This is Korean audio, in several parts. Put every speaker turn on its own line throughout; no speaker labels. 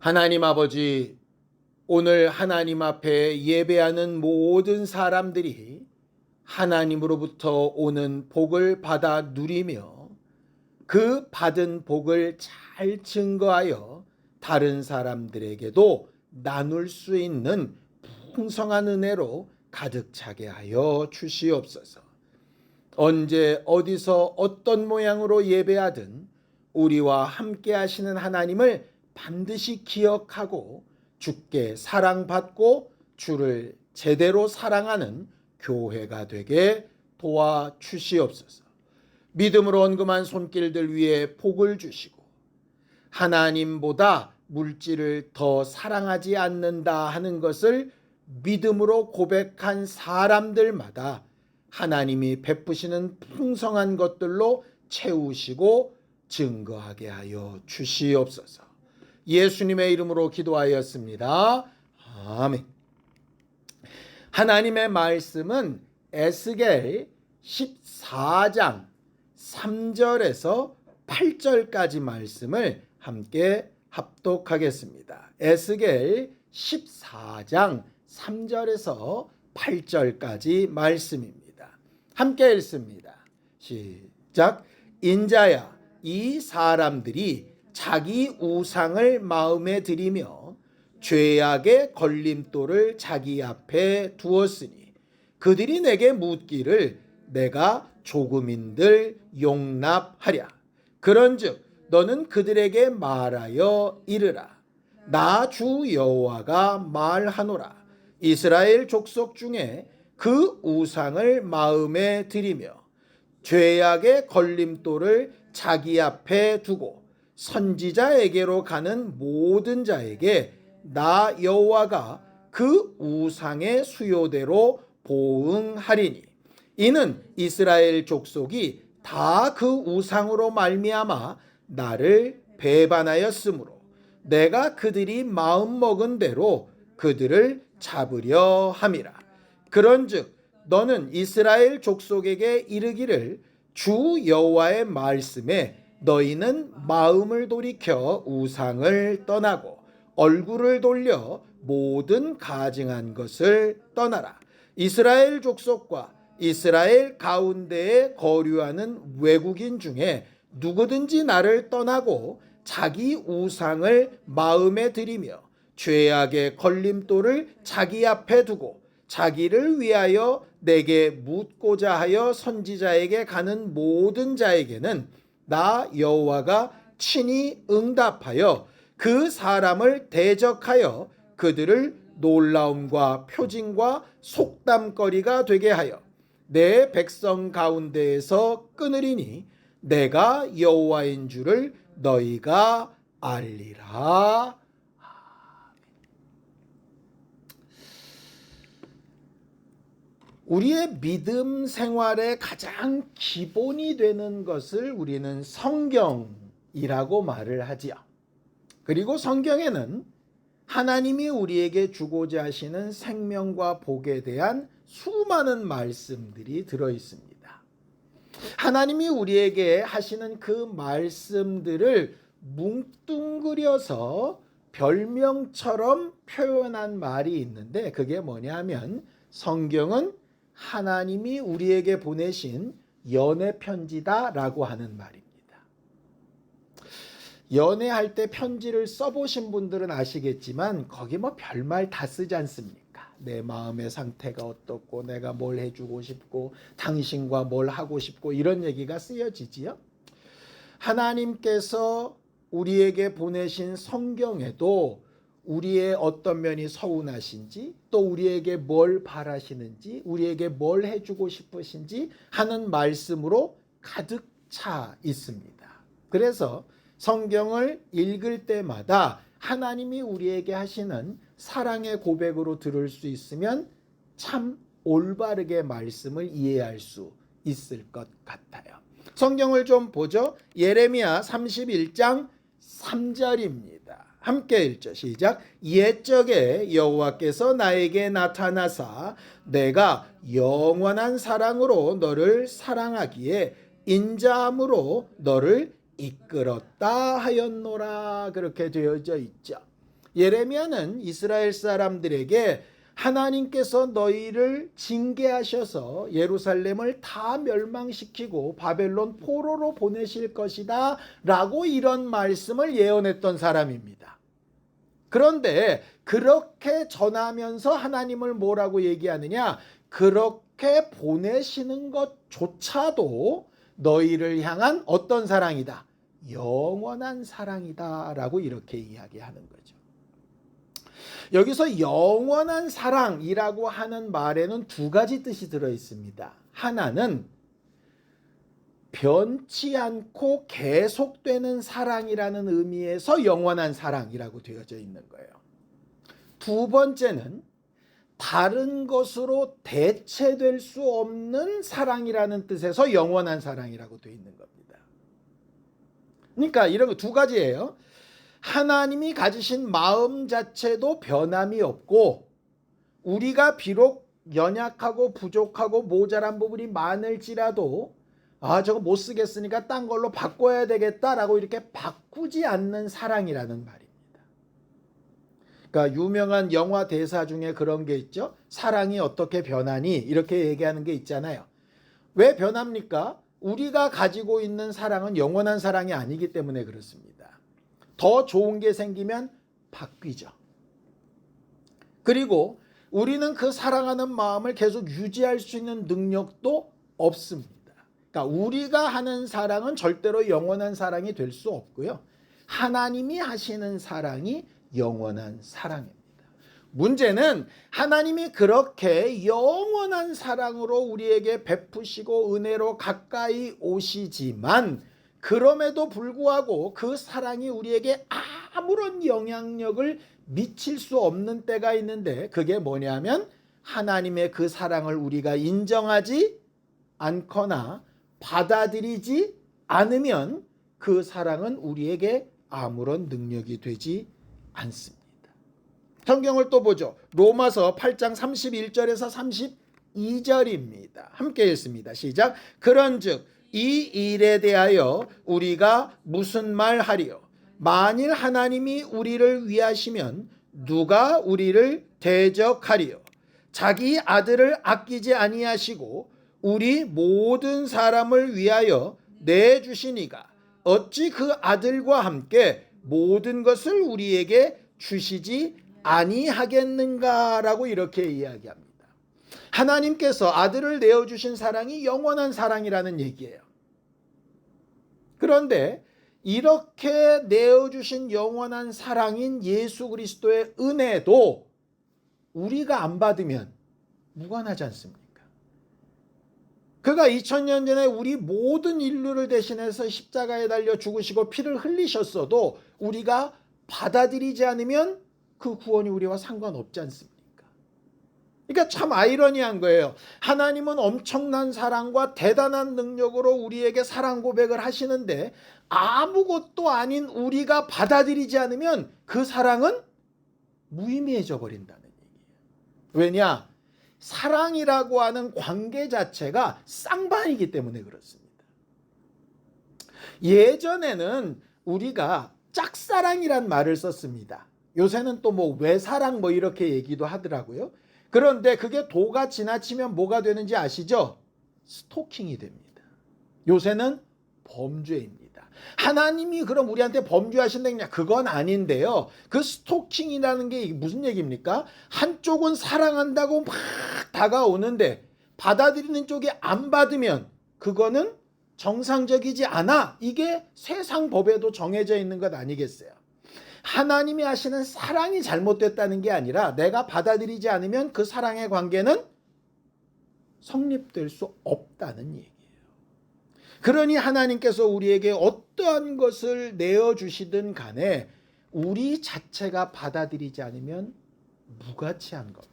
하나님 아버지, 오늘 하나님 앞에 예배하는 모든 사람들이 하나님으로부터 오는 복을 받아 누리며 그 받은 복을 잘 증거하여 다른 사람들에게도 나눌 수 있는 풍성한 은혜로 가득 차게 하여 주시옵소서. 언제 어디서 어떤 모양으로 예배하든 우리와 함께 하시는 하나님을 반드시 기억하고 주께 사랑받고 주를 제대로 사랑하는 교회가 되게 도와주시옵소서. 믿음으로 언금한 손길들 위에 복을 주시고 하나님보다 물질을 더 사랑하지 않는다 하는 것을 믿음으로 고백한 사람들마다 하나님이 베푸시는 풍성한 것들로 채우시고 증거하게 하여 주시옵소서. 예수님의 이름으로 기도하였습니다. 아멘. 하나님의 말씀은 에스겔 14장 3절에서 8절까지 말씀을 함께 합독하겠습니다. 에스겔 14장 3절에서 8절까지 말씀입니다. 함께 읽습니다. 시작. 인자야, 이 사람들이 자기 우상을 마음에 들이며 죄악의 걸림돌을 자기 앞에 두었으니 그들이 내게 묻기를 내가 조금인들 용납하랴. 그런즉 너는 그들에게 말하여 이르라. 나 주 여호와가 말하노라. 이스라엘 족속 중에 그 우상을 마음에 들이며 죄악의 걸림돌을 자기 앞에 두고 선지자에게로 가는 모든 자에게 나 여호와가 그 우상의 수요대로 보응하리니 이는 이스라엘 족속이 다 그 우상으로 말미암아 나를 배반하였으므로 내가 그들이 마음먹은 대로 그들을 잡으려 함이라. 그런즉 너는 이스라엘 족속에게 이르기를 주 여호와의 말씀에 너희는 마음을 돌이켜 우상을 떠나고 얼굴을 돌려 모든 가증한 것을 떠나라. 이스라엘 족속과 이스라엘 가운데에 거류하는 외국인 중에 누구든지 나를 떠나고 자기 우상을 마음에 들이며 죄악의 걸림돌을 자기 앞에 두고 자기를 위하여 내게 묻고자 하여 선지자에게 가는 모든 자에게는 나 여호와가 친히 응답하여 그 사람을 대적하여 그들을 놀라움과 표징과 속담거리가 되게 하여 내 백성 가운데에서 끊으리니 내가 여호와인 줄을 너희가 알리라. 우리의 믿음 생활의 가장 기본이 되는 것을 우리는 성경이라고 말을 하지요. 그리고 성경에는 하나님이 우리에게 주고자 하시는 생명과 복에 대한 수많은 말씀들이 들어 있습니다. 하나님이 우리에게 하시는 그 말씀들을 뭉뚱그려서 별명처럼 표현한 말이 있는데 그게 뭐냐면 성경은 하나님이 우리에게 보내신 연애 편지다라고 하는 말입니다. 연애할 때 편지를 써보신 분들은 아시겠지만 거기 뭐 별말 다 쓰지 않습니까? 내 마음의 상태가 어떻고 내가 뭘 해주고 싶고 당신과 뭘 하고 싶고 이런 얘기가 쓰여지지요. 하나님께서 우리에게 보내신 성경에도 우리의 어떤 면이 서운하신지 또 우리에게 뭘 바라시는지 우리에게 뭘 해주고 싶으신지 하는 말씀으로 가득 차 있습니다. 그래서 성경을 읽을 때마다 하나님이 우리에게 하시는 사랑의 고백으로 들을 수 있으면 참 올바르게 말씀을 이해할 수 있을 것 같아요. 성경을 좀 보죠. 예레미야 31장 3절입니다. 함께 읽죠. 시작. 옛적에 여호와께서 나에게 나타나사 내가 영원한 사랑으로 너를 사랑하기에 인자함으로 너를 이끌었다 하였노라. 그렇게 되어져 있죠. 예레미야는 이스라엘 사람들에게 하나님께서 너희를 징계하셔서 예루살렘을 다 멸망시키고 바벨론 포로로 보내실 것이다 라고 이런 말씀을 예언했던 사람입니다. 그런데 그렇게 전하면서 하나님을 뭐라고 얘기하느냐? 그렇게 보내시는 것조차도 너희를 향한 어떤 사랑이다? 영원한 사랑이다 라고 이렇게 이야기하는 거죠. 여기서 영원한 사랑이라고 하는 말에는 두 가지 뜻이 들어 있습니다. 하나는 변치 않고 계속되는 사랑이라는 의미에서 영원한 사랑이라고 되어져 있는 거예요. 두 번째는 다른 것으로 대체될 수 없는 사랑이라는 뜻에서 영원한 사랑이라고 되어 있는 겁니다. 그러니까 이런 거 두 가지예요. 하나님이 가지신 마음 자체도 변함이 없고 우리가 비록 연약하고 부족하고 모자란 부분이 많을지라도 저거 못 쓰겠으니까 딴 걸로 바꿔야 되겠다라고 이렇게 바꾸지 않는 사랑이라는 말입니다. 그러니까 유명한 영화 대사 중에 그런 게 있죠. 사랑이 어떻게 변하니? 이렇게 얘기하는 게 있잖아요. 왜 변합니까? 우리가 가지고 있는 사랑은 영원한 사랑이 아니기 때문에 그렇습니다. 더 좋은 게 생기면 바뀌죠. 그리고 우리는 그 사랑하는 마음을 계속 유지할 수 있는 능력도 없습니다. 그러니까 우리가 하는 사랑은 절대로 영원한 사랑이 될 수 없고요. 하나님이 하시는 사랑이 영원한 사랑입니다. 문제는 하나님이 그렇게 영원한 사랑으로 우리에게 베푸시고 은혜로 가까이 오시지만 그럼에도 불구하고 그 사랑이 우리에게 아무런 영향력을 미칠 수 없는 때가 있는데 그게 뭐냐면 하나님의 그 사랑을 우리가 인정하지 않거나 받아들이지 않으면 그 사랑은 우리에게 아무런 능력이 되지 않습니다. 성경을 또 보죠. 로마서 8장 31절에서 32절입니다. 함께 읽습니다. 시작. 그런즉 이 일에 대하여 우리가 무슨 말 하리요? 만일 하나님이 우리를 위하시면 누가 우리를 대적하리요? 자기 아들을 아끼지 아니하시고 우리 모든 사람을 위하여 내주시니가 어찌 그 아들과 함께 모든 것을 우리에게 주시지 아니하겠는가라고 이렇게 이야기합니다. 하나님께서 아들을 내어주신 사랑이 영원한 사랑이라는 얘기예요. 그런데 이렇게 내어주신 영원한 사랑인 예수 그리스도의 은혜도 우리가 안 받으면 무관하지 않습니까? 그가 2000년 전에 우리 모든 인류를 대신해서 십자가에 달려 죽으시고 피를 흘리셨어도 우리가 받아들이지 않으면 그 구원이 우리와 상관없지 않습니까? 그러니까 참 아이러니한 거예요. 하나님은 엄청난 사랑과 대단한 능력으로 우리에게 사랑 고백을 하시는데 아무것도 아닌 우리가 받아들이지 않으면 그 사랑은 무의미해져 버린다는 얘기예요. 왜냐? 사랑이라고 하는 관계 자체가 쌍방이기 때문에 그렇습니다. 예전에는 우리가 짝사랑이란 말을 썼습니다. 요새는 또 뭐 외사랑 뭐 이렇게 얘기도 하더라고요. 그런데 그게 도가 지나치면 뭐가 되는지 아시죠? 스토킹이 됩니다. 요새는 범죄입니다. 하나님이 그럼 우리한테 범죄하신다냐? 그건 아닌데요. 그 스토킹이라는 게 무슨 얘기입니까? 한쪽은 사랑한다고 막 다가오는데 받아들이는 쪽이 안 받으면 그거는 정상적이지 않아. 이게 세상 법에도 정해져 있는 것 아니겠어요? 하나님이 하시는 사랑이 잘못됐다는 게 아니라 내가 받아들이지 않으면 그 사랑의 관계는 성립될 수 없다는 얘기예요. 그러니 하나님께서 우리에게 어떠한 것을 내어주시든 간에 우리 자체가 받아들이지 않으면 무가치한 겁니다.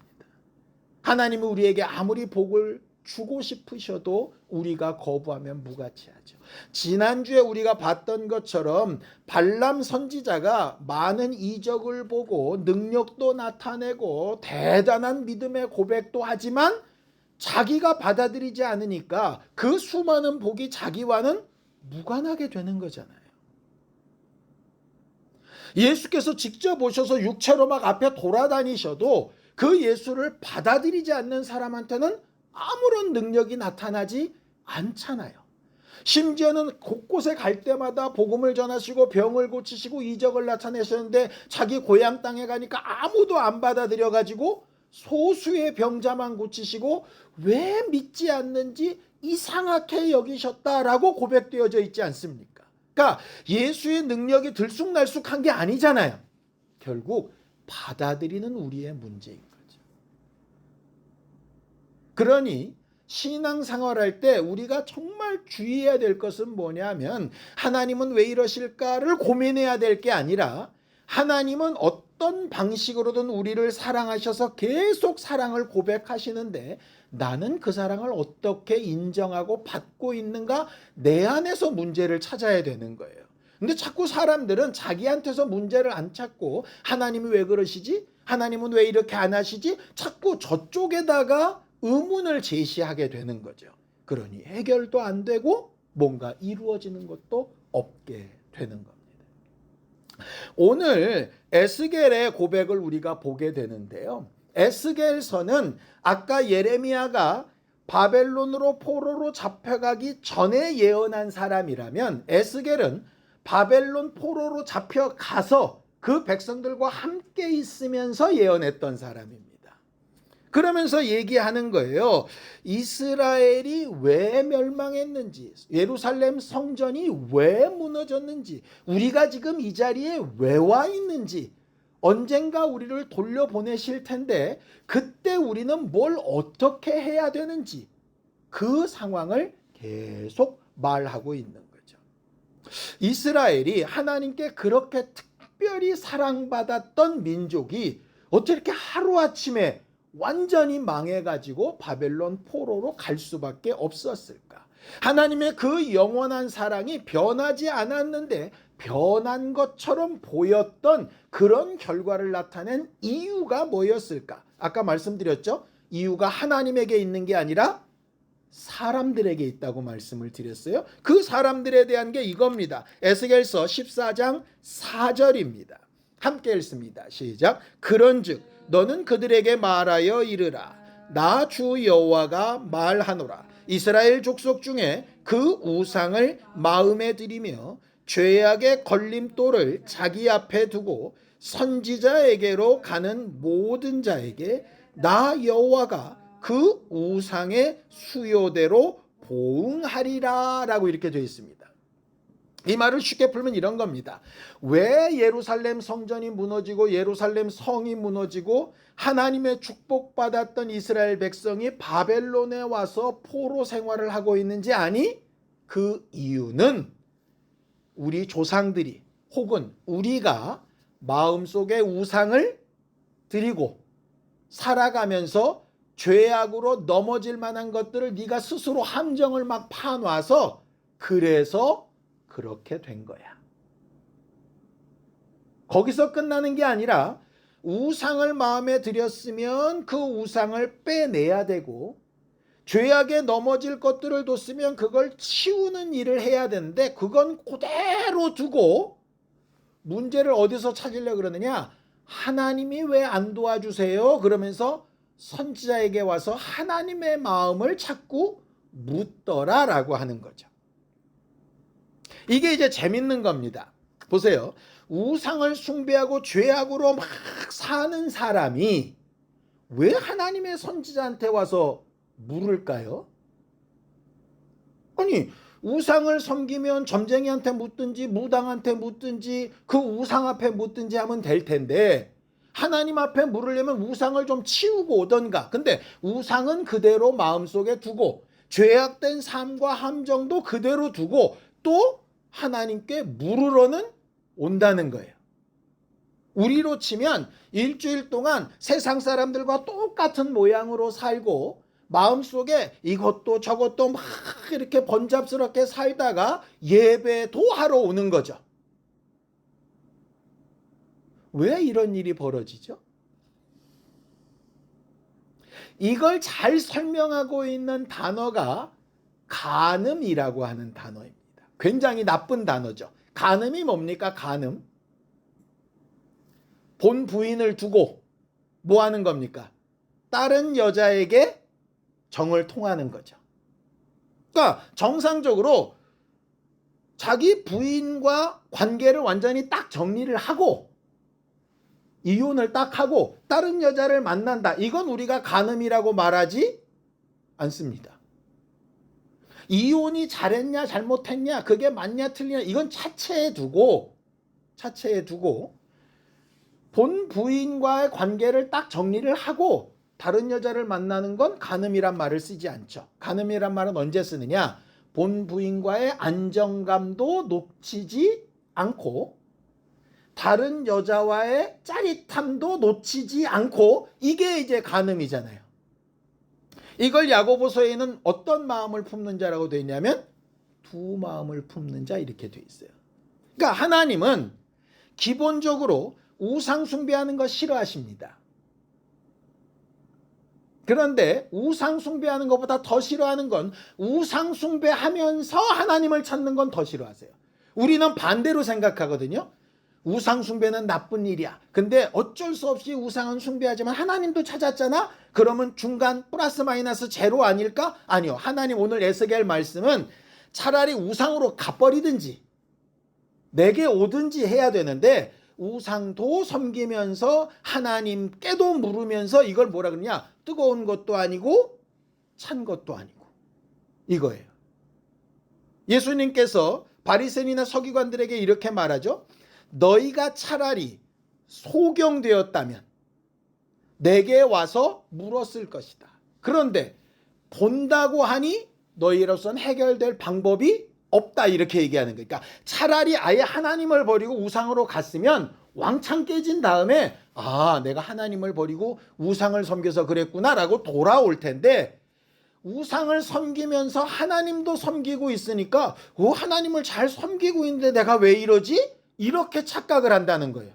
하나님은 우리에게 아무리 복을 주고 싶으셔도 우리가 거부하면 무가치하죠. 지난주에 우리가 봤던 것처럼 발람 선지자가 많은 이적을 보고 능력도 나타내고 대단한 믿음의 고백도 하지만 자기가 받아들이지 않으니까 그 수많은 복이 자기와는 무관하게 되는 거잖아요. 예수께서 직접 오셔서 육체로 막 앞에 돌아다니셔도 그 예수를 받아들이지 않는 사람한테는 아무런 능력이 나타나지 않잖아요. 심지어는 곳곳에 갈 때마다 복음을 전하시고 병을 고치시고 이적을 나타내셨는데 자기 고향 땅에 가니까 아무도 안 받아들여 가지고 소수의 병자만 고치시고 왜 믿지 않는지 이상하게 여기셨다라고 고백되어져 있지 않습니까? 그러니까 예수의 능력이 들쑥날쑥한 게 아니잖아요. 결국 받아들이는 우리의 문제인 거죠. 그러니 신앙생활할 때 우리가 정말 주의해야 될 것은 뭐냐면 하나님은 왜 이러실까를 고민해야 될 게 아니라 하나님은 어떤 방식으로든 우리를 사랑하셔서 계속 사랑을 고백하시는데 나는 그 사랑을 어떻게 인정하고 받고 있는가, 내 안에서 문제를 찾아야 되는 거예요. 근데 자꾸 사람들은 자기한테서 문제를 안 찾고 하나님이 왜 그러시지? 하나님은 왜 이렇게 안 하시지? 자꾸 저쪽에다가 의문을 제시하게 되는 거죠. 그러니 해결도 안 되고 뭔가 이루어지는 것도 없게 되는 겁니다. 오늘 에스겔의 고백을 우리가 보게 되는데요. 에스겔서는 아까 예레미야가 바벨론으로 포로로 잡혀가기 전에 예언한 사람이라면 에스겔은 바벨론 포로로 잡혀가서 그 백성들과 함께 있으면서 예언했던 사람입니다. 그러면서 얘기하는 거예요. 이스라엘이 왜 멸망했는지, 예루살렘 성전이 왜 무너졌는지, 우리가 지금 이 자리에 왜 와 있는지, 언젠가 우리를 돌려보내실 텐데 그때 우리는 뭘 어떻게 해야 되는지 그 상황을 계속 말하고 있는 거죠. 이스라엘이 하나님께 그렇게 특별히 사랑받았던 민족이 어떻게 이렇게 하루아침에 완전히 망해가지고 바벨론 포로로 갈 수밖에 없었을까? 하나님의 그 영원한 사랑이 변하지 않았는데 변한 것처럼 보였던 그런 결과를 나타낸 이유가 뭐였을까? 아까 말씀드렸죠? 이유가 하나님에게 있는 게 아니라 사람들에게 있다고 말씀을 드렸어요. 그 사람들에 대한 게 이겁니다. 에스겔서 14장 4절입니다. 함께 읽습니다. 시작. 그런즉 너는 그들에게 말하여 이르라. 나 주 여호와가 말하노라. 이스라엘 족속 중에 그 우상을 마음에 들이며 죄악의 걸림돌을 자기 앞에 두고 선지자에게로 가는 모든 자에게 나 여호와가 그 우상의 수요대로 보응하리라 라고 이렇게 되어 있습니다. 이 말을 쉽게 풀면 이런 겁니다. 왜 예루살렘 성전이 무너지고 예루살렘 성이 무너지고 하나님의 축복받았던 이스라엘 백성이 바벨론에 와서 포로 생활을 하고 있는지 아니? 그 이유는 우리 조상들이 혹은 우리가 마음속에 우상을 드리고 살아가면서 죄악으로 넘어질 만한 것들을 네가 스스로 함정을 막 파놔서 그래서 그렇게 된 거야. 거기서 끝나는 게 아니라 우상을 마음에 들였으면 그 우상을 빼내야 되고 죄악에 넘어질 것들을 뒀으면 그걸 치우는 일을 해야 되는데 그건 그대로 두고 문제를 어디서 찾으려고 그러느냐? 하나님이 왜 안 도와주세요? 그러면서 선지자에게 와서 하나님의 마음을 자꾸 묻더라라고 하는 거죠. 이게 이제 재밌는 겁니다. 보세요. 우상을 숭배하고 죄악으로 막 사는 사람이 왜 하나님의 선지자한테 와서 물을까요? 아니, 우상을 섬기면 점쟁이한테 묻든지 무당한테 묻든지 그 우상 앞에 묻든지 하면 될 텐데 하나님 앞에 물으려면 우상을 좀 치우고 오던가. 근데 우상은 그대로 마음속에 두고 죄악된 삶과 함정도 그대로 두고 또 하나님께 물으러는 온다는 거예요. 우리로 치면 일주일 동안 세상 사람들과 똑같은 모양으로 살고 마음속에 이것도 저것도 막 이렇게 번잡스럽게 살다가 예배도 하러 오는 거죠. 왜 이런 일이 벌어지죠? 이걸 잘 설명하고 있는 단어가 간음이라고 하는 단어입니다. 굉장히 나쁜 단어죠. 간음이 뭡니까? 간음. 본 부인을 두고 뭐 하는 겁니까? 다른 여자에게 정을 통하는 거죠. 그러니까 정상적으로 자기 부인과 관계를 완전히 딱 정리를 하고 이혼을 딱 하고 다른 여자를 만난다. 이건 우리가 간음이라고 말하지 않습니다. 이혼이 잘했냐 잘못했냐 그게 맞냐 틀리냐 이건 차체에 두고 본 부인과의 관계를 딱 정리를 하고 다른 여자를 만나는 건 간음이란 말을 쓰지 않죠. 간음이란 말은 언제 쓰느냐? 본 부인과의 안정감도 놓치지 않고 다른 여자와의 짜릿함도 놓치지 않고 이게 이제 간음이잖아요. 이걸 야고보서에는 어떤 마음을 품는 자라고 되어 있냐면 두 마음을 품는 자 이렇게 되어 있어요. 그러니까 하나님은 기본적으로 우상 숭배하는 거 싫어하십니다. 그런데 우상 숭배하는 것보다 더 싫어하는 건 우상 숭배하면서 하나님을 찾는 건 더 싫어하세요. 우리는 반대로 생각하거든요. 우상 숭배는 나쁜 일이야. 근데 어쩔 수 없이 우상은 숭배하지만 하나님도 찾았잖아? 그러면 중간 플러스 마이너스 제로 아닐까? 아니요. 하나님 오늘 에스겔 말씀은 차라리 우상으로 가버리든지 내게 오든지 해야 되는데 우상도 섬기면서 하나님께도 물으면서 이걸 뭐라 그러냐? 뜨거운 것도 아니고 찬 것도 아니고 이거예요. 예수님께서 바리새인이나 서기관들에게 이렇게 말하죠. 너희가 차라리 소경되었다면 내게 와서 물었을 것이다. 그런데 본다고 하니 너희로서는 해결될 방법이 없다 이렇게 얘기하는 거예요. 그러니까 차라리 아예 하나님을 버리고 우상으로 갔으면 왕창 깨진 다음에 아 내가 하나님을 버리고 우상을 섬겨서 그랬구나라고 돌아올 텐데 우상을 섬기면서 하나님도 섬기고 있으니까 하나님을 잘 섬기고 있는데 내가 왜 이러지? 이렇게 착각을 한다는 거예요.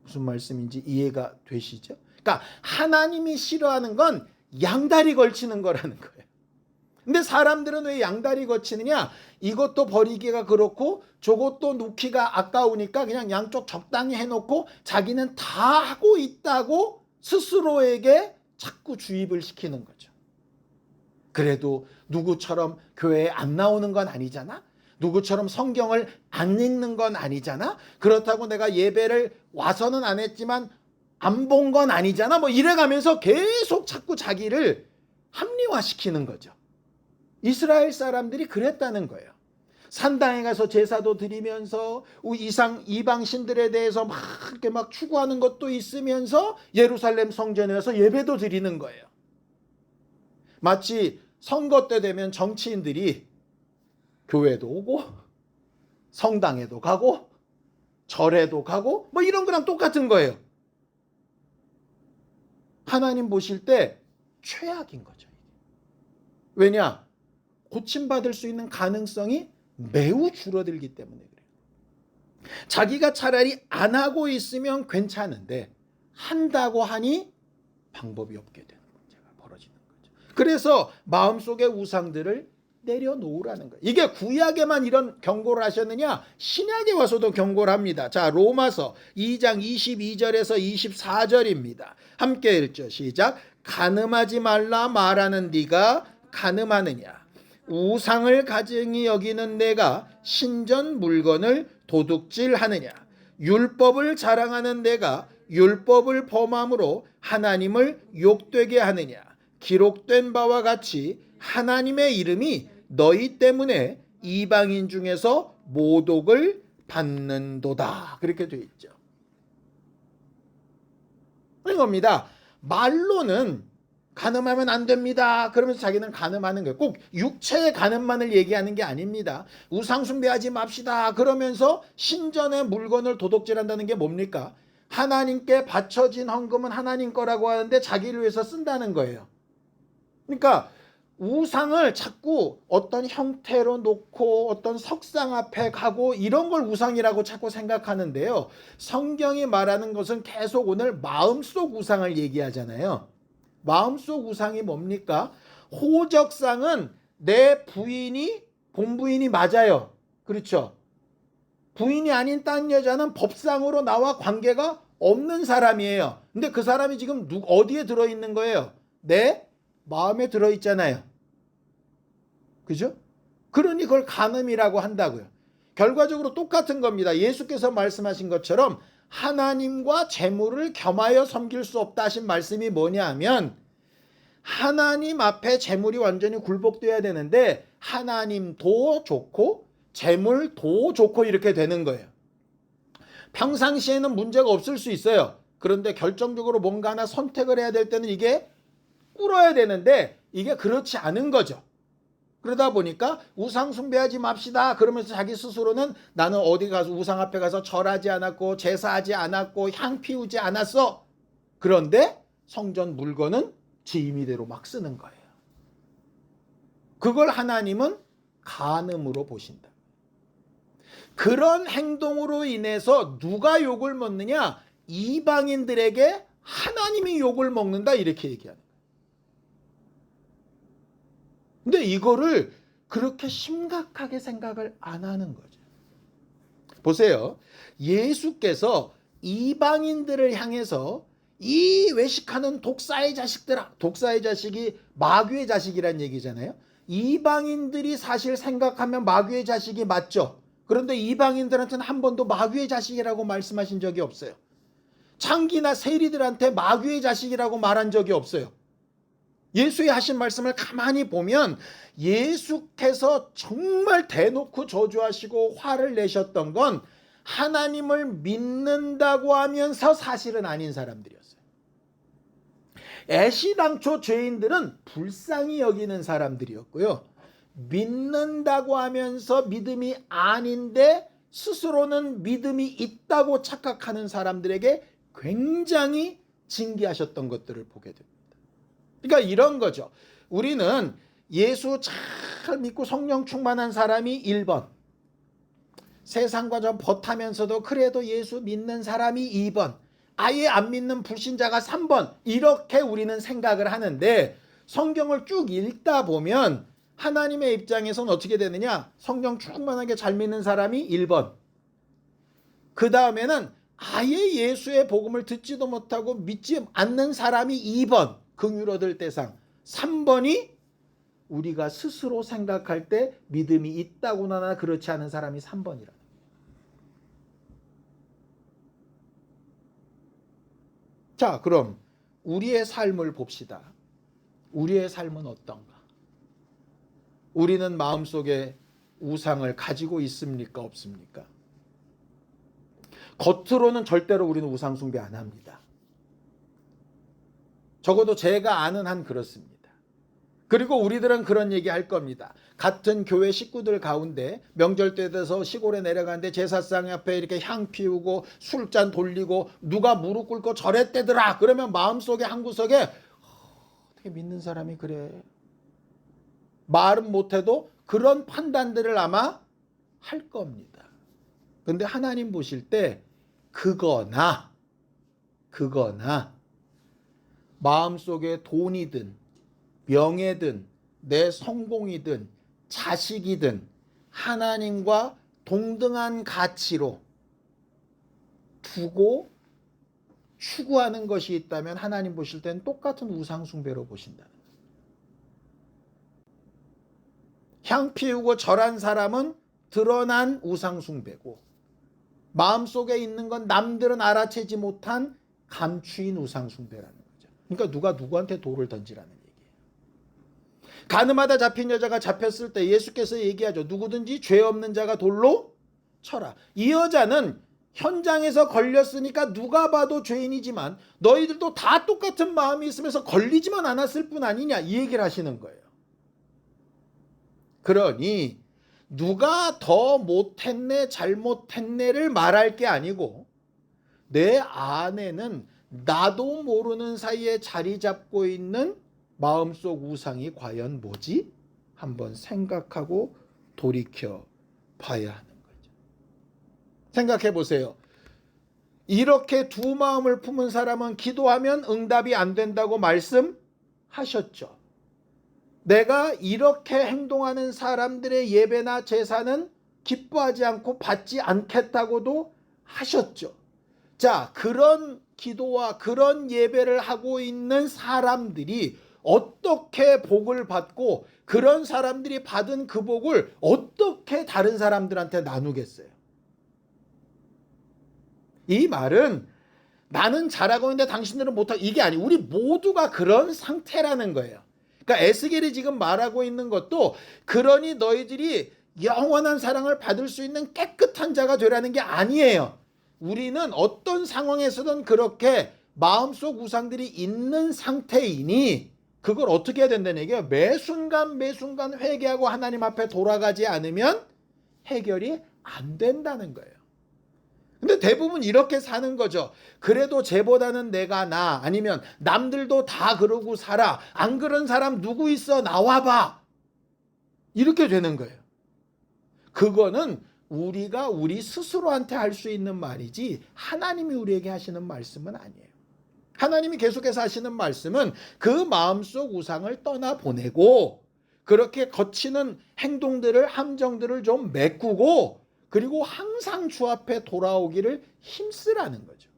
무슨 말씀인지 이해가 되시죠? 그러니까 하나님이 싫어하는 건 양다리 걸치는 거라는 거예요. 근데 사람들은 왜 양다리 걸치느냐? 이것도 버리기가 그렇고 저것도 놓기가 아까우니까 그냥 양쪽 적당히 해놓고 자기는 다 하고 있다고 스스로에게 자꾸 주입을 시키는 거죠. 그래도 누구처럼 교회에 안 나오는 건 아니잖아? 누구처럼 성경을 안 읽는 건 아니잖아? 그렇다고 내가 예배를 와서는 안 했지만 안 본 건 아니잖아? 뭐 이래가면서 계속 자꾸 자기를 합리화시키는 거죠. 이스라엘 사람들이 그랬다는 거예요. 산당에 가서 제사도 드리면서 이방 신들에 대해서 이렇게 막 추구하는 것도 있으면서 예루살렘 성전에 와서 예배도 드리는 거예요. 마치 선거 때 되면 정치인들이 교회도 오고 성당에도 가고 절에도 가고 뭐 이런 거랑 똑같은 거예요. 하나님 보실 때 최악인 거죠. 왜냐? 고침받을 수 있는 가능성이 매우 줄어들기 때문에 그래요. 자기가 차라리 안 하고 있으면 괜찮은데 한다고 하니 방법이 없게 되는 문제가 벌어지는 거죠. 그래서 마음속의 우상들을 내려놓으라는 거예요. 이게 구약에만 이런 경고를 하셨느냐? 신약에 와서도 경고를 합니다. 자, 로마서 2장 22절에서 24절입니다. 함께 읽죠. 시작. 간음하지 말라 말하는 네가 간음하느냐? 우상을 가증히 여기는 내가 신전 물건을 도둑질하느냐? 율법을 자랑하는 내가 율법을 범함으로 하나님을 욕되게 하느냐? 기록된 바와 같이 하나님의 이름이 너희 때문에 이방인 중에서 모독을 받는도다. 그렇게 되어 있죠. 그런 겁니다. 말로는 간음하면 안 됩니다. 그러면서 자기는 간음하는 거예요. 꼭 육체의 간음만을 얘기하는 게 아닙니다. 우상 숭배하지 맙시다. 그러면서 신전의 물건을 도둑질한다는 게 뭡니까? 하나님께 바쳐진 헌금은 하나님 거라고 하는데 자기를 위해서 쓴다는 거예요. 그러니까 우상을 자꾸 어떤 형태로 놓고 어떤 석상 앞에 가고 이런 걸 우상이라고 자꾸 생각하는데요. 성경이 말하는 것은 계속 오늘 마음속 우상을 얘기하잖아요. 마음속 우상이 뭡니까? 호적상은 내 부인이 본부인이 맞아요. 그렇죠? 부인이 아닌 딴 여자는 법상으로 나와 관계가 없는 사람이에요. 근데 그 사람이 지금 어디에 들어있는 거예요? 내 마음에 들어있잖아요. 그죠? 그러니 그걸 간음이라고 한다고요. 결과적으로 똑같은 겁니다. 예수께서 말씀하신 것처럼 하나님과 재물을 겸하여 섬길 수 없다 하신 말씀이 뭐냐 하면, 하나님 앞에 재물이 완전히 굴복돼야 되는데 하나님도 좋고 재물도 좋고 이렇게 되는 거예요. 평상시에는 문제가 없을 수 있어요. 그런데 결정적으로 뭔가 하나 선택을 해야 될 때는 이게 꿇어야 되는데 이게 그렇지 않은 거죠. 그러다 보니까 우상 숭배하지 맙시다 그러면서 자기 스스로는 나는 어디 가서 우상 앞에 가서 절하지 않았고 제사하지 않았고 향 피우지 않았어. 그런데 성전 물건은 지 임의대로 막 쓰는 거예요. 그걸 하나님은 간음으로 보신다. 그런 행동으로 인해서 누가 욕을 먹느냐? 이방인들에게 하나님이 욕을 먹는다 이렇게 얘기하는 거예요. 근데 이거를 그렇게 심각하게 생각을 안 하는 거죠. 보세요. 예수께서 이방인들을 향해서 이 외식하는 독사의 자식들아, 독사의 자식이 마귀의 자식이란 얘기잖아요. 이방인들이 사실 생각하면 마귀의 자식이 맞죠. 그런데 이방인들한테는 한 번도 마귀의 자식이라고 말씀하신 적이 없어요. 창기나 세리들한테 마귀의 자식이라고 말한 적이 없어요. 예수의 하신 말씀을 가만히 보면 예수께서 정말 대놓고 저주하시고 화를 내셨던 건 하나님을 믿는다고 하면서 사실은 아닌 사람들이었어요. 애시당초 죄인들은 불쌍히 여기는 사람들이었고요. 믿는다고 하면서 믿음이 아닌데 스스로는 믿음이 있다고 착각하는 사람들에게 굉장히 징계하셨던 것들을 보게 됩니다. 그러니까 이런 거죠. 우리는 예수 잘 믿고 성령 충만한 사람이 1번, 세상과 좀 벗하면서도 그래도 예수 믿는 사람이 2번, 아예 안 믿는 불신자가 3번, 이렇게 우리는 생각을 하는데 성경을 쭉 읽다 보면 하나님의 입장에서는 어떻게 되느냐? 성령 충만하게 잘 믿는 사람이 1번, 그 다음에는 아예 예수의 복음을 듣지도 못하고 믿지 않는 사람이 2번, 긍휼 얻을 대상, 3번이 우리가 스스로 생각할 때 믿음이 있다고나 그렇지 않은 사람이 3번이라는 거예요. 자, 그럼 우리의 삶을 봅시다. 우리의 삶은 어떤가? 우리는 마음속에 우상을 가지고 있습니까? 없습니까? 겉으로는 절대로 우리는 우상 숭배 안 합니다. 적어도 제가 아는 한 그렇습니다. 그리고 우리들은 그런 얘기 할 겁니다. 같은 교회 식구들 가운데 명절 때 돼서 시골에 내려가는데 제사상 앞에 이렇게 향 피우고 술잔 돌리고 누가 무릎 꿇고 절했대더라. 그러면 마음속에 한 구석에 어떻게 믿는 사람이 그래. 말은 못해도 그런 판단들을 아마 할 겁니다. 근데 하나님 보실 때 그거나 마음속에 돈이든 명예든 내 성공이든 자식이든 하나님과 동등한 가치로 두고 추구하는 것이 있다면 하나님 보실 때는 똑같은 우상 숭배로 보신다는 거예요. 향 피우고 절한 사람은 드러난 우상 숭배고 마음속에 있는 건 남들은 알아채지 못한 감추인 우상 숭배라는 거죠. 그러니까 누가 누구한테 돌을 던지라는 얘기예요. 간음하다 잡힌 여자가 잡혔을 때 예수께서 얘기하죠. 누구든지 죄 없는 자가 돌로 쳐라. 이 여자는 현장에서 걸렸으니까 누가 봐도 죄인이지만 너희들도 다 똑같은 마음이 있으면서 걸리지만 않았을 뿐 아니냐 이 얘기를 하시는 거예요. 그러니 누가 더 못했네 잘못했네를 말할 게 아니고 내 안에는 나도 모르는 사이에 자리 잡고 있는 마음속 우상이 과연 뭐지? 한번 생각하고 돌이켜 봐야 하는 거죠. 생각해 보세요. 이렇게 두 마음을 품은 사람은 기도하면 응답이 안 된다고 말씀하셨죠. 내가 이렇게 행동하는 사람들의 예배나 제사는 기뻐하지 않고 받지 않겠다고도 하셨죠. 자, 그런 기도와 그런 예배를 하고 있는 사람들이 어떻게 복을 받고 그런 사람들이 받은 그 복을 어떻게 다른 사람들한테 나누겠어요? 이 말은 나는 잘하고 있는데 당신들은 못하고, 이게 아니고 우리 모두가 그런 상태라는 거예요. 그러니까 에스겔이 지금 말하고 있는 것도, 그러니 너희들이 영원한 사랑을 받을 수 있는 깨끗한 자가 되라는 게 아니에요. 우리는 어떤 상황에서든 그렇게 마음속 우상들이 있는 상태이니 그걸 어떻게 해야 된다는 얘기예요. 매 순간 매 순간 회개하고 하나님 앞에 돌아가지 않으면 해결이 안 된다는 거예요. 근데 대부분 이렇게 사는 거죠. 그래도 쟤보다는 내가 나, 아니면 남들도 다 그러고 살아, 안 그런 사람 누구 있어, 나와봐, 이렇게 되는 거예요. 그거는 우리가 우리 스스로한테 할 수 있는 말이지 하나님이 우리에게 하시는 말씀은 아니에요. 하나님이 계속해서 하시는 말씀은 그 마음속 우상을 떠나보내고 그렇게 거치는 행동들을, 함정들을 좀 메꾸고, 그리고 항상 주 앞에 돌아오기를 힘쓰라는 거죠.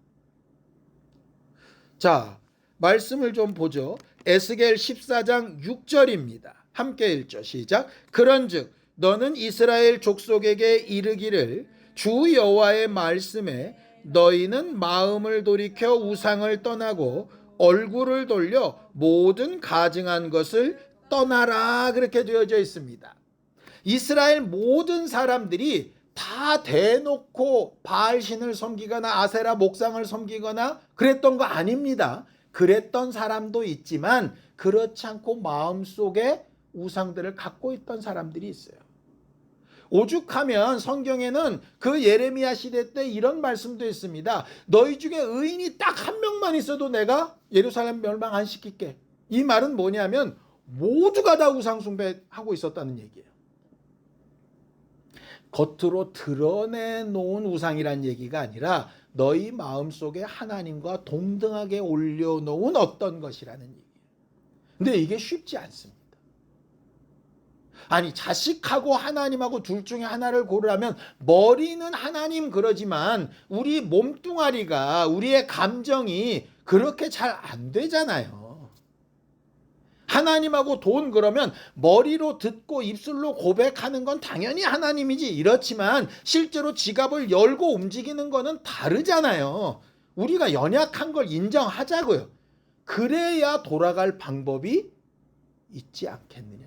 자, 말씀을 좀 보죠. 에스겔 14장 6절입니다. 함께 읽죠. 시작. 그런즉 너는 이스라엘 족속에게 이르기를, 주 여호와의 말씀에 너희는 마음을 돌이켜 우상을 떠나고 얼굴을 돌려 모든 가증한 것을 떠나라, 그렇게 되어져 있습니다. 이스라엘 모든 사람들이 다 대놓고 바알신을 섬기거나 아세라 목상을 섬기거나 그랬던 거 아닙니다. 그랬던 사람도 있지만 그렇지 않고 마음속에 우상들을 갖고 있던 사람들이 있어요. 오죽하면 성경에는 그 예레미야 시대 때 이런 말씀도 있습니다. 너희 중에 의인이 딱 한 명만 있어도 내가 예루살렘 멸망 안 시킬게. 이 말은 뭐냐면 모두가 다 우상 숭배하고 있었다는 얘기예요. 겉으로 드러내놓은 우상이란 얘기가 아니라 너희 마음속에 하나님과 동등하게 올려놓은 어떤 것이라는 얘기예요. 근데 이게 쉽지 않습니다. 아니, 자식하고 하나님하고 둘 중에 하나를 고르라면 머리는 하나님 그러지만 우리 몸뚱아리가, 우리의 감정이 그렇게 잘 안 되잖아요. 하나님하고 돈 그러면 머리로 듣고 입술로 고백하는 건 당연히 하나님이지, 이렇지만 실제로 지갑을 열고 움직이는 거는 다르잖아요. 우리가 연약한 걸 인정하자고요. 그래야 돌아갈 방법이 있지 않겠느냐.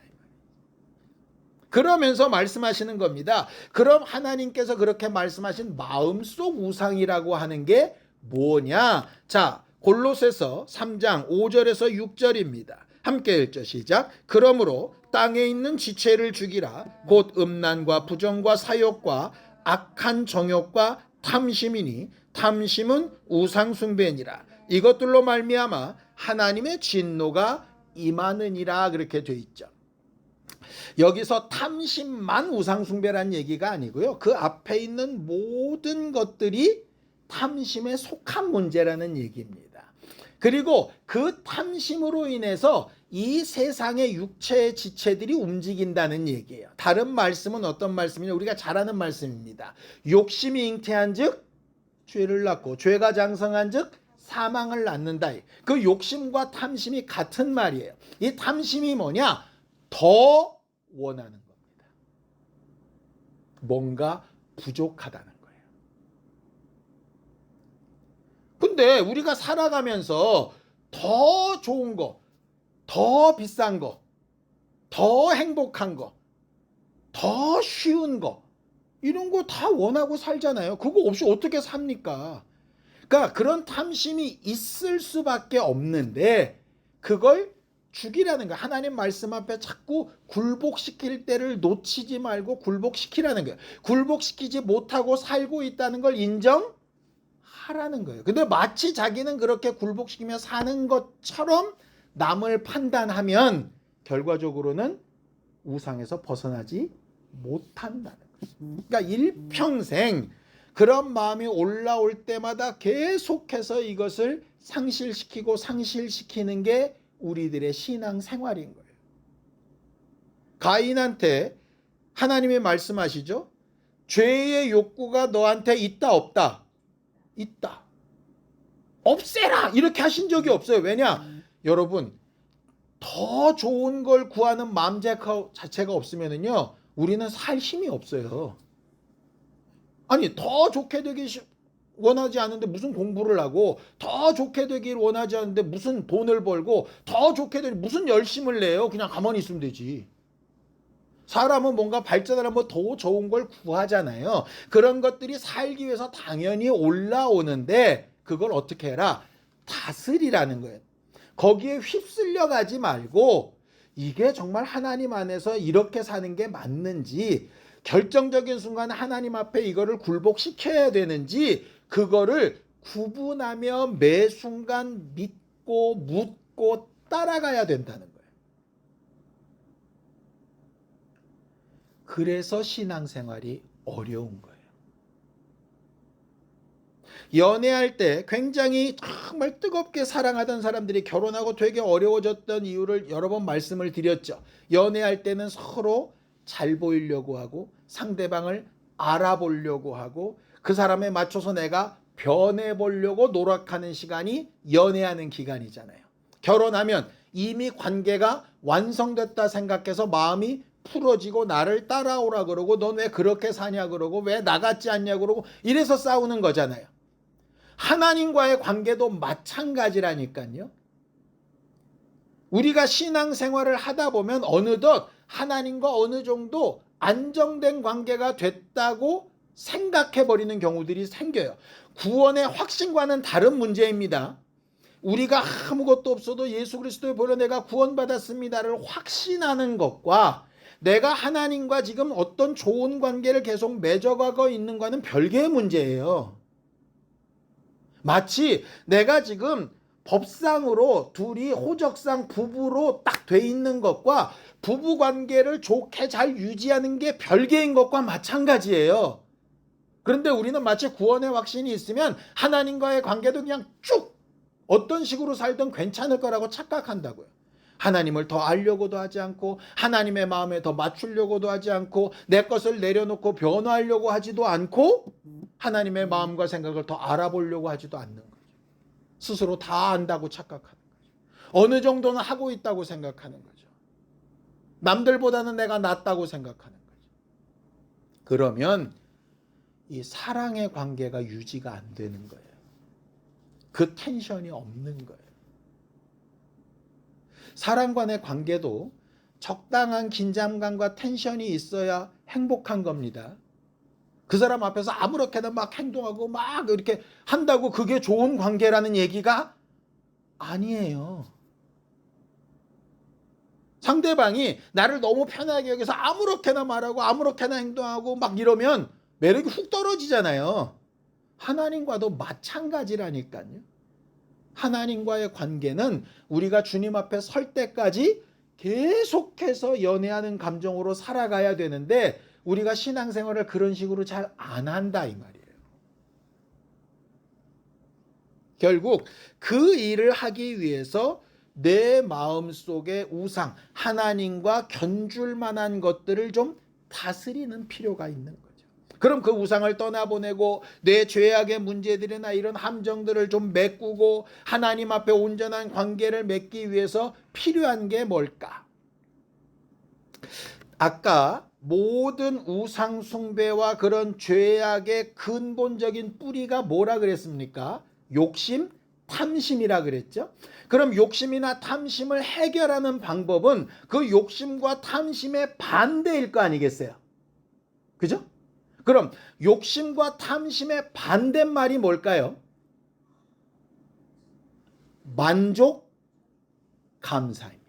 그러면서 말씀하시는 겁니다. 그럼 하나님께서 그렇게 말씀하신 마음속 우상이라고 하는 게 뭐냐? 자, 골로새서 3장 5절에서 6절입니다. 함께 읽죠. 시작. 그러므로 땅에 있는 지체를 죽이라. 곧 음란과 부정과 사욕과 악한 정욕과 탐심이니 탐심은 우상 숭배니라. 이것들로 말미암아 하나님의 진노가 임하느니라, 그렇게 돼 있죠. 여기서 탐심만 우상 숭배란 얘기가 아니고요. 그 앞에 있는 모든 것들이 탐심에 속한 문제라는 얘기입니다. 그리고 그 탐심으로 인해서 이 세상의 육체의 지체들이 움직인다는 얘기예요. 다른 말씀은 어떤 말씀이냐? 우리가 잘 아는 말씀입니다. 욕심이 잉태한 즉 죄를 낳고 죄가 장성한 즉 사망을 낳는다. 그 욕심과 탐심이 같은 말이에요. 이 탐심이 뭐냐? 더 원하는 겁니다. 뭔가 부족하다는 거예요. 근데 우리가 살아가면서 더 좋은 거, 더 비싼 거, 더 행복한 거, 더 쉬운 거, 이런 거 다 원하고 살잖아요. 그거 없이 어떻게 삽니까? 그러니까 그런 탐심이 있을 수밖에 없는데 그걸 죽이라는 거예요. 하나님 말씀 앞에 자꾸 굴복시킬 때를 놓치지 말고 굴복시키라는 거예요. 굴복시키지 못하고 살고 있다는 걸 인정하라는 거예요. 근데 마치 자기는 그렇게 굴복시키며 사는 것처럼 남을 판단하면 결과적으로는 우상에서 벗어나지 못한다는 거예요. 그러니까 일평생 그런 마음이 올라올 때마다 계속해서 이것을 상실시키는 게 우리들의 신앙 생활인 거예요. 가인한테 하나님이 말씀하시죠. 죄의 욕구가 너한테 있다 없다? 있다. 없애라 이렇게 하신 적이 없어요. 왜냐? 여러분 더 좋은 걸 구하는 마음 자체가 없으면은요 우리는 살 힘이 없어요. 아니 더 좋게 되기 원하지 않는데 무슨 공부를 하고, 더 좋게 되길 원하지 않는데 무슨 돈을 벌고, 더 좋게 되길 무슨 열심을 내요. 그냥 가만히 있으면 되지. 사람은 뭔가 발전하려면 더 좋은 걸 구하잖아요. 그런 것들이 살기 위해서 당연히 올라오는데 그걸 어떻게 해라? 다스리라는 거예요. 거기에 휩쓸려 가지 말고 이게 정말 하나님 안에서 이렇게 사는 게 맞는지, 결정적인 순간 하나님 앞에 이거를 굴복시켜야 되는지 그거를 구분하며 매 순간 믿고 묻고 따라가야 된다는 거예요. 그래서 신앙생활이 어려운 거예요. 연애할 때 굉장히 정말 뜨겁게 사랑하던 사람들이 결혼하고 되게 어려워졌던 이유를 여러 번 말씀을 드렸죠. 연애할 때는 서로 잘 보이려고 하고 상대방을 알아보려고 하고 그 사람에 맞춰서 내가 변해보려고 노력하는 시간이 연애하는 기간이잖아요. 결혼하면 이미 관계가 완성됐다 생각해서 마음이 풀어지고 나를 따라오라 그러고 넌 왜 그렇게 사냐 그러고 왜 나 같지 않냐 그러고 이래서 싸우는 거잖아요. 하나님과의 관계도 마찬가지라니까요. 우리가 신앙생활을 하다 보면 어느덧 하나님과 어느 정도 안정된 관계가 됐다고 생각해버리는 경우들이 생겨요. 구원의 확신과는 다른 문제입니다. 우리가 아무것도 없어도 예수 그리스도의 보혈로 내가 구원받았습니다를 확신하는 것과 내가 하나님과 지금 어떤 좋은 관계를 계속 맺어가고 있는 것은 별개의 문제예요. 마치 내가 지금 법상으로 둘이 호적상 부부로 딱 돼 있는 것과 부부 관계를 좋게 잘 유지하는 게 별개인 것과 마찬가지예요. 그런데 우리는 마치 구원의 확신이 있으면 하나님과의 관계도 그냥 쭉 어떤 식으로 살든 괜찮을 거라고 착각한다고요. 하나님을 더 알려고도 하지 않고 하나님의 마음에 더 맞추려고도 하지 않고 내 것을 내려놓고 변화하려고 하지도 않고 하나님의 마음과 생각을 더 알아보려고 하지도 않는 거죠. 스스로 다 안다고 착각하는 거죠. 어느 정도는 하고 있다고 생각하는 거죠. 남들보다는 내가 낫다고 생각하는 거죠. 그러면 이 사랑의 관계가 유지가 안 되는 거예요. 그 텐션이 없는 거예요. 사람 간의 관계도 적당한 긴장감과 텐션이 있어야 행복한 겁니다. 그 사람 앞에서 아무렇게나 막 행동하고 막 이렇게 한다고 그게 좋은 관계라는 얘기가 아니에요. 상대방이 나를 너무 편하게 여기서 아무렇게나 말하고 아무렇게나 행동하고 막 이러면 매력이 훅 떨어지잖아요. 하나님과도 마찬가지라니까요. 하나님과의 관계는 우리가 주님 앞에 설 때까지 계속해서 연애하는 감정으로 살아가야 되는데 우리가 신앙생활을 그런 식으로 잘 안 한다 이 말이에요. 결국 그 일을 하기 위해서 내 마음속의 우상, 하나님과 견줄 만한 것들을 좀 다스리는 필요가 있는 거예요. 그럼 그 우상을 떠나보내고 내 죄악의 문제들이나 이런 함정들을 좀 메꾸고 하나님 앞에 온전한 관계를 맺기 위해서 필요한 게 뭘까? 아까 모든 우상 숭배와 그런 죄악의 근본적인 뿌리가 뭐라 그랬습니까? 욕심, 탐심이라 그랬죠. 그럼 욕심이나 탐심을 해결하는 방법은 그 욕심과 탐심의 반대일 거 아니겠어요? 그죠? 그럼 욕심과 탐심의 반대말이 뭘까요? 만족, 감사입니다.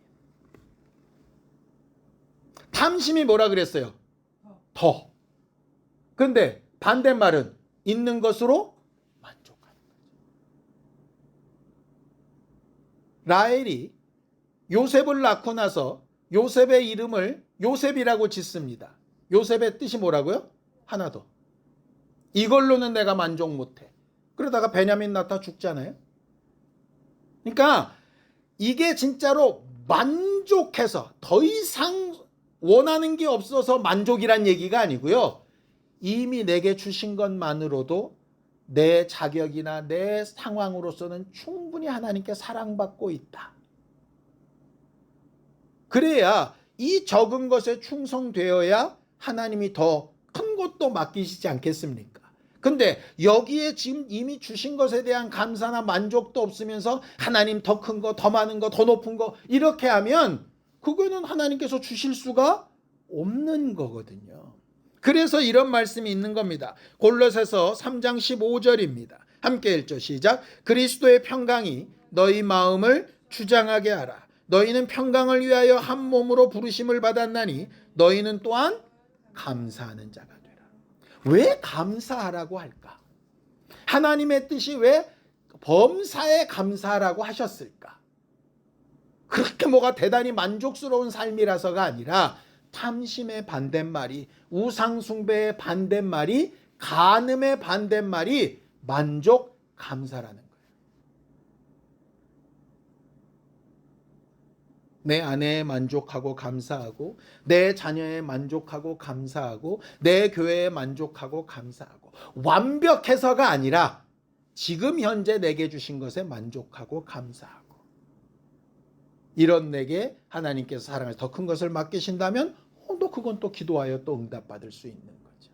탐심이 뭐라 그랬어요? 더. 근데 반대말은 있는 것으로 만족하는 거죠. 라헬이 요셉을 낳고 나서 요셉의 이름을 요셉이라고 짓습니다. 요셉의 뜻이 뭐라고요? 하나 더. 이걸로는 내가 만족 못해. 그러다가 베냐민 낳다 죽잖아요. 그러니까 이게 진짜로 만족해서 더 이상 원하는 게 없어서 만족이란 얘기가 아니고요. 이미 내게 주신 것만으로도 내 자격이나 내 상황으로서는 충분히 하나님께 사랑받고 있다. 그래야 이 적은 것에 충성되어야 하나님이 더 큰 것도 맡기시지 않겠습니까? 근데 여기에 지금 이미 주신 것에 대한 감사나 만족도 없으면서 하나님 더 큰 거, 더 많은 거, 더 높은 거 이렇게 하면 그거는 하나님께서 주실 수가 없는 거거든요. 그래서 이런 말씀이 있는 겁니다. 골로새서 3장 15절입니다. 함께 읽죠. 시작. 그리스도의 평강이 너희 마음을 주장하게 하라. 너희는 평강을 위하여 한 몸으로 부르심을 받았나니 너희는 또한 감사하는 자가 되라. 왜 감사하라고 할까? 하나님의 뜻이 왜 범사에 감사하라고 하셨을까? 그렇게 뭐가 대단히 만족스러운 삶이라서가 아니라 탐심의 반대말이, 우상숭배의 반대말이, 간음의 반대말이 만족, 감사라는 거예요. 내 아내에 만족하고 감사하고, 내 자녀에 만족하고 감사하고, 내 교회에 만족하고 감사하고, 완벽해서가 아니라 지금 현재 내게 주신 것에 만족하고 감사하고, 이런 내게 하나님께서 사랑을 더 큰 것을 맡기신다면 또 그건 또 기도하여 또 응답받을 수 있는 거죠.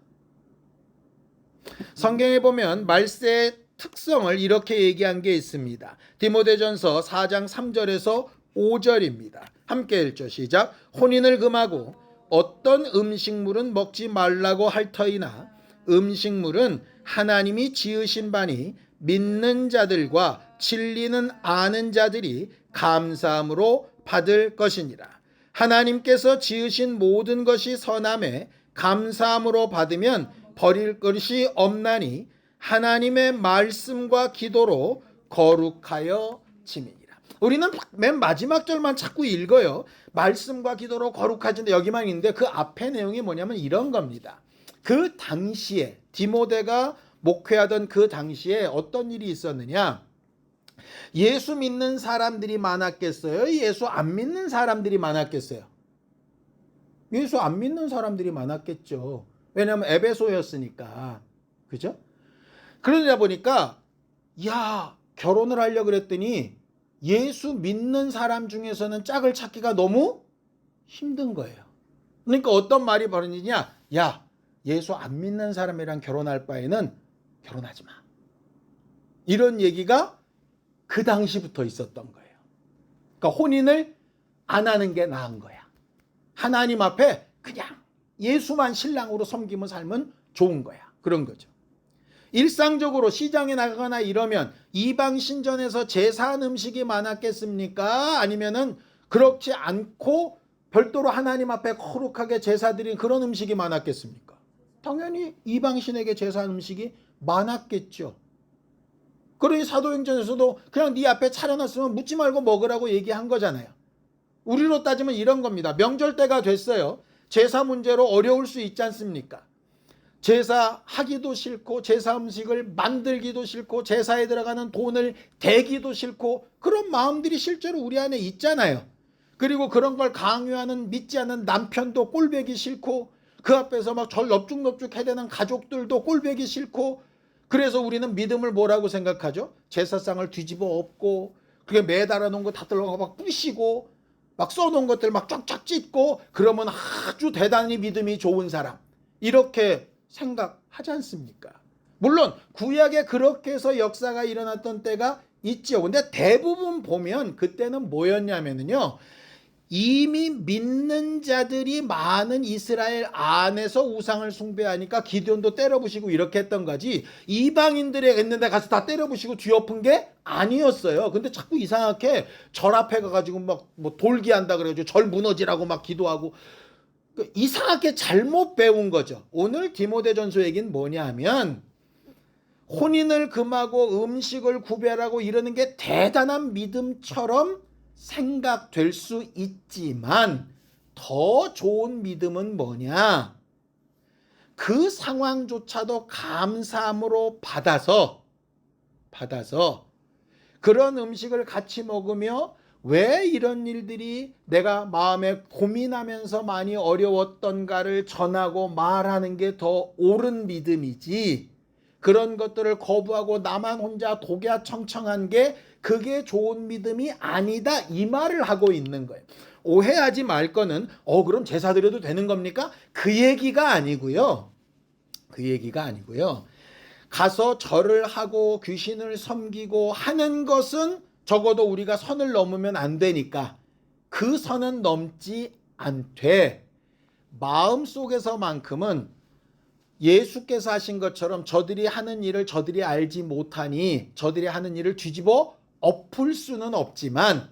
성경에 보면 말세의 특성을 이렇게 얘기한 게 있습니다. 디모데전서 4장 3절에서 5절입니다. 함께 읽죠. 시작. 혼인을 금하고 어떤 음식물은 먹지 말라고 할 터이나 음식물은 하나님이 지으신 바니 믿는 자들과 진리는 아는 자들이 감사함으로 받을 것이니라. 하나님께서 지으신 모든 것이 선함에 감사함으로 받으면 버릴 것이 없나니 하나님의 말씀과 기도로 거룩하여 지미니라. 우리는 맨 마지막 절만 자꾸 읽어요. 말씀과 기도로 거룩하진데 여기만 있는데 그 앞에 내용이 뭐냐면 이런 겁니다. 그 당시에 디모데가 목회하던 그 당시에 어떤 일이 있었느냐? 예수 믿는 사람들이 많았겠어요? 예수 안 믿는 사람들이 많았겠어요? 예수 안 믿는 사람들이 많았겠죠. 왜냐하면 에베소였으니까. 그죠? 그러다 보니까 야, 결혼을 하려고 그랬더니 예수 믿는 사람 중에서는 짝을 찾기가 너무 힘든 거예요. 그러니까 어떤 말이 벌어지냐? 야, 예수 안 믿는 사람이랑 결혼할 바에는 결혼하지 마. 이런 얘기가 그 당시부터 있었던 거예요. 그러니까 혼인을 안 하는 게 나은 거야. 하나님 앞에 그냥 예수만 신랑으로 섬기며 살면 좋은 거야. 그런 거죠. 일상적으로 시장에 나가거나 이러면 이방 신전에서 제사한 음식이 많았겠습니까? 아니면은 그렇지 않고 별도로 하나님 앞에 거룩하게 제사드린 그런 음식이 많았겠습니까? 당연히 이방신에게 제사한 음식이 많았겠죠. 그러니 사도행전에서도 그냥 네 앞에 차려놨으면 묻지 말고 먹으라고 얘기한 거잖아요. 우리로 따지면 이런 겁니다. 명절 때가 됐어요. 제사 문제로 어려울 수 있지 않습니까? 제사 하기도 싫고 제사 음식을 만들기도 싫고 제사에 들어가는 돈을 대기도 싫고 그런 마음들이 실제로 우리 안에 있잖아요. 그리고 그런 걸 강요하는 믿지 않는 남편도 꼴보기 싫고 그 앞에서 막 절 넙죽넙죽 해대는 가족들도 꼴보기 싫고 그래서 우리는 믿음을 뭐라고 생각하죠? 제사상을 뒤집어 엎고 그게 매달아 놓은 거 다 들어가고 막 부시고 막 써놓은 것들 막 쫙쫙 찢고 그러면 아주 대단히 믿음이 좋은 사람 이렇게 생각하지 않습니까? 물론 구약에 그렇게 해서 역사가 일어났던 때가 있죠. 근데 대부분 보면 그때는 뭐였냐면요. 이미 믿는 자들이 많은 이스라엘 안에서 우상을 숭배하니까 기드온도 때려부시고 이렇게 했던 거지 이방인들이 했는데 가서 다 때려부시고 뒤엎은 게 아니었어요. 근데 자꾸 이상하게 절 앞에 가가지고 막 뭐 돌기한다 그래가지고 절 무너지라고 막 기도하고 이상하게 잘못 배운 거죠. 오늘 디모데전서 얘기는 뭐냐 하면 혼인을 금하고 음식을 구별하고 이러는 게 대단한 믿음처럼 생각될 수 있지만 더 좋은 믿음은 뭐냐? 그 상황조차도 감사함으로 받아서 그런 음식을 같이 먹으며 왜 이런 일들이 내가 마음에 고민하면서 많이 어려웠던가를 전하고 말하는 게 더 옳은 믿음이지, 그런 것들을 거부하고 나만 혼자 독야청청한 게 그게 좋은 믿음이 아니다, 이 말을 하고 있는 거예요. 오해하지 말 거는 그럼 제사 드려도 되는 겁니까? 그 얘기가 아니고요. 그 얘기가 아니고요. 가서 절을 하고 귀신을 섬기고 하는 것은 적어도 우리가 선을 넘으면 안 되니까 그 선은 넘지 않되, 마음속에서만큼은 예수께서 하신 것처럼 저들이 하는 일을 저들이 알지 못하니 저들이 하는 일을 뒤집어 엎을 수는 없지만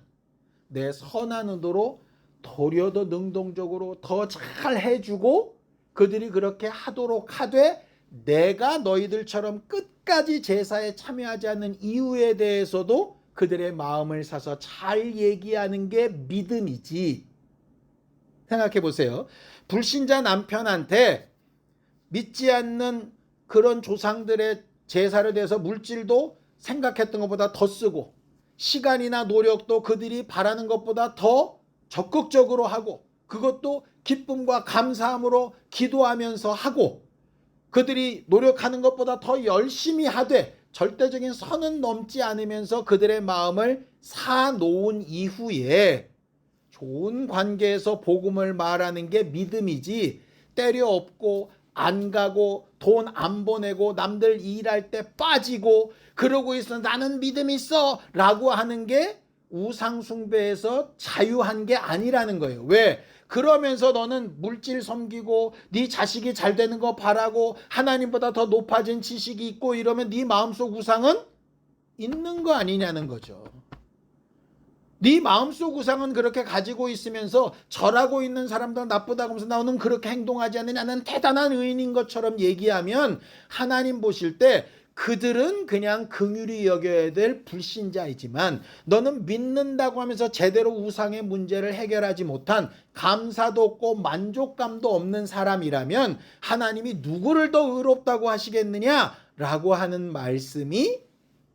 내 선한 의도로 도리어 더 능동적으로 더 잘 해주고 그들이 그렇게 하도록 하되, 내가 너희들처럼 끝까지 제사에 참여하지 않는 이유에 대해서도 그들의 마음을 사서 잘 얘기하는 게 믿음이지. 생각해 보세요. 불신자 남편한테 믿지 않는 그런 조상들의 제사를 대해서 물질도 생각했던 것보다 더 쓰고 시간이나 노력도 그들이 바라는 것보다 더 적극적으로 하고, 그것도 기쁨과 감사함으로 기도하면서 하고, 그들이 노력하는 것보다 더 열심히 하되 절대적인 선은 넘지 않으면서 그들의 마음을 사놓은 이후에 좋은 관계에서 복음을 말하는 게 믿음이지, 때려 엎고 안 가고 돈 안 보내고 남들 일할 때 빠지고 그러고 있어 나는 믿음 있어 라고 하는 게 우상 숭배에서 자유한 게 아니라는 거예요. 왜? 그러면서 너는 물질 섬기고 네 자식이 잘 되는 거 바라고 하나님보다 더 높아진 지식이 있고 이러면 네 마음속 우상은 있는 거 아니냐는 거죠. 네 마음속 우상은 그렇게 가지고 있으면서 절하고 있는 사람들 나쁘다고 하면서 너는 그렇게 행동하지 않느냐, 나는 대단한 의인인 것처럼 얘기하면 하나님 보실 때 그들은 그냥 긍휼히 여겨야 될 불신자이지만, 너는 믿는다고 하면서 제대로 우상의 문제를 해결하지 못한, 감사도 없고 만족감도 없는 사람이라면 하나님이 누구를 더 의롭다고 하시겠느냐라고 하는 말씀이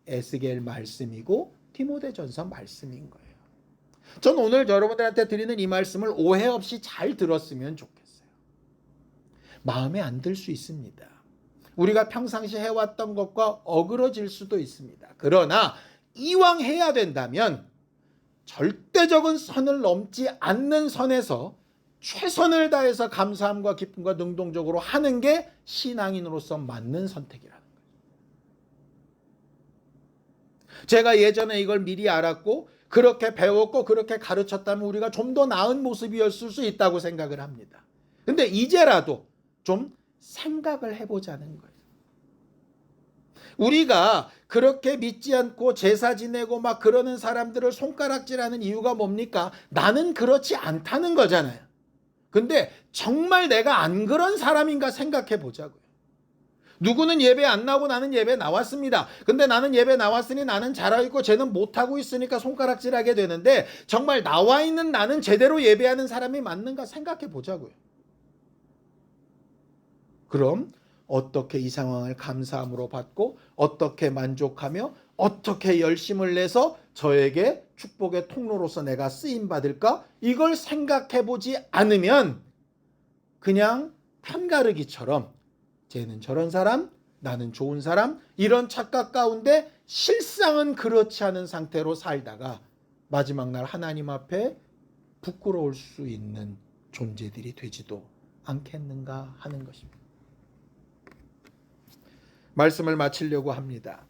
에스겔 말씀이고 디모데전서 말씀인 거예요. 전 오늘 여러분들한테 드리는 이 말씀을 오해 없이 잘 들었으면 좋겠어요. 마음에 안 들 수 있습니다. 우리가 평상시 해왔던 것과 어그러질 수도 있습니다. 그러나 이왕 해야 된다면 절대적인 선을 넘지 않는 선에서 최선을 다해서 감사함과 기쁨과 능동적으로 하는 게 신앙인으로서 맞는 선택이라는 거예요. 제가 예전에 이걸 미리 알았고 그렇게 배웠고 그렇게 가르쳤다면 우리가 좀 더 나은 모습이었을 수 있다고 생각을 합니다. 근데 이제라도 좀 생각을 해보자는 거예요. 우리가 그렇게 믿지 않고 제사 지내고 막 그러는 사람들을 손가락질하는 이유가 뭡니까? 나는 그렇지 않다는 거잖아요. 근데 정말 내가 안 그런 사람인가 생각해 보자고요. 누구는 예배 안 나오고 나는 예배 나왔습니다. 근데 나는 예배 나왔으니 나는 잘하고 있고 쟤는 못하고 있으니까 손가락질하게 되는데, 정말 나와 있는 나는 제대로 예배하는 사람이 맞는가 생각해 보자고요. 그럼 어떻게 이 상황을 감사함으로 받고 어떻게 만족하며 어떻게 열심을 내서 저에게 축복의 통로로서 내가 쓰임받을까? 이걸 생각해 보지 않으면 그냥 편가르기처럼 쟤는 저런 사람, 나는 좋은 사람, 이런 착각 가운데 실상은 그렇지 않은 상태로 살다가 마지막 날 하나님 앞에 부끄러울 수 있는 존재들이 되지도 않겠는가 하는 것입니다. 말씀을 마치려고 합니다.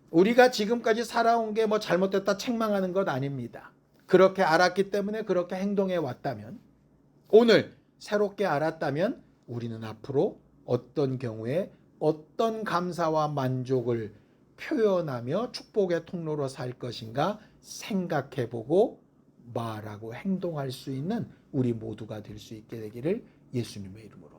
우리가 지금까지 살아온 게 뭐 잘못됐다 책망하는 것 아닙니다. 그렇게 알았기 때문에 그렇게 행동해 왔다면, 오늘 새롭게 알았다면 우리는 앞으로 어떤 경우에 어떤 감사와 만족을 표현하며 축복의 통로로 살 것인가 생각해보고 말하고 행동할 수 있는 우리 모두가 될 수 있게 되기를 예수님의 이름으로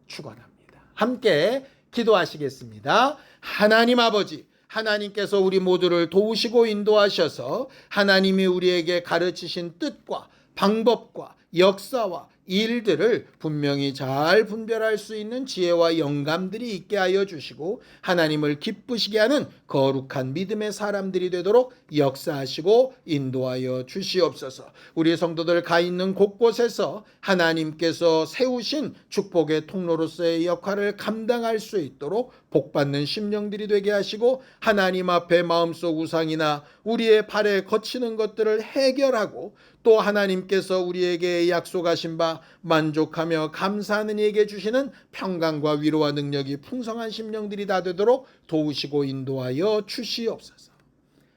축원합니다. 함께 기도하시겠습니다. 하나님 아버지, 하나님께서 우리 모두를 도우시고 인도하셔서 하나님이 우리에게 가르치신 뜻과 방법과 역사와 이 일들을 분명히 잘 분별할 수 있는 지혜와 영감들이 있게 하여 주시고 하나님을 기쁘시게 하는 거룩한 믿음의 사람들이 되도록 역사하시고 인도하여 주시옵소서. 우리 성도들 가 있는 곳곳에서 하나님께서 세우신 축복의 통로로서의 역할을 감당할 수 있도록 복받는 심령들이 되게 하시고 하나님 앞에 마음속 우상이나 우리의 발에 거치는 것들을 해결하고 또 하나님께서 우리에게 약속하신 바 만족하며 감사하는 이에게 주시는 평강과 위로와 능력이 풍성한 심령들이 다 되도록 도우시고 인도하여 주시옵소서.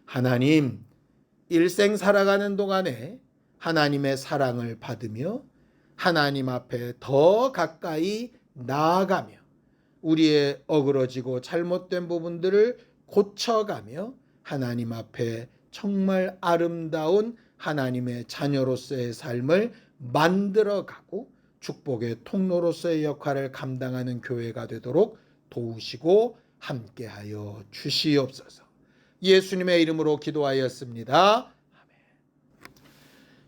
하나님, 일생 살아가는 동안에 하나님의 사랑을 받으며 하나님 앞에 더 가까이 나아가며 우리의 어그러지고 잘못된 부분들을 고쳐가며 하나님 앞에 정말 아름다운 하나님의 자녀로서의 삶을 만들어가고 축복의 통로로서의 역할을 감당하는 교회가 되도록 도우시고 함께하여 주시옵소서. 예수님의 이름으로 기도하였습니다.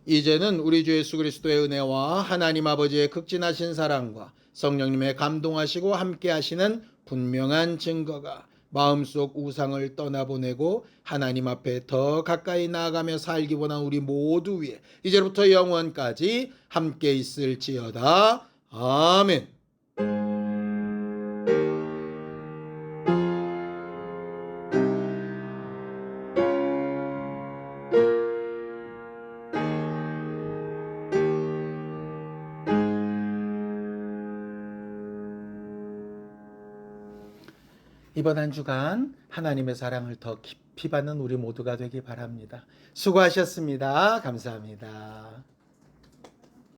이제는 우리 주 예수 그리스도의 은혜와 하나님 아버지의 극진하신 사랑과 성령님의 감동하시고 함께하시는 분명한 증거가 마음속 우상을 떠나보내고 하나님 앞에 더 가까이 나아가며 살기 원한 우리 모두 위에 이제부터 영원까지 함께 있을지어다. 아멘. 이번 한 주간 하나님의 사랑을 더 깊이 받는 우리 모두가 되기 바랍니다. 수고하셨습니다. 감사합니다.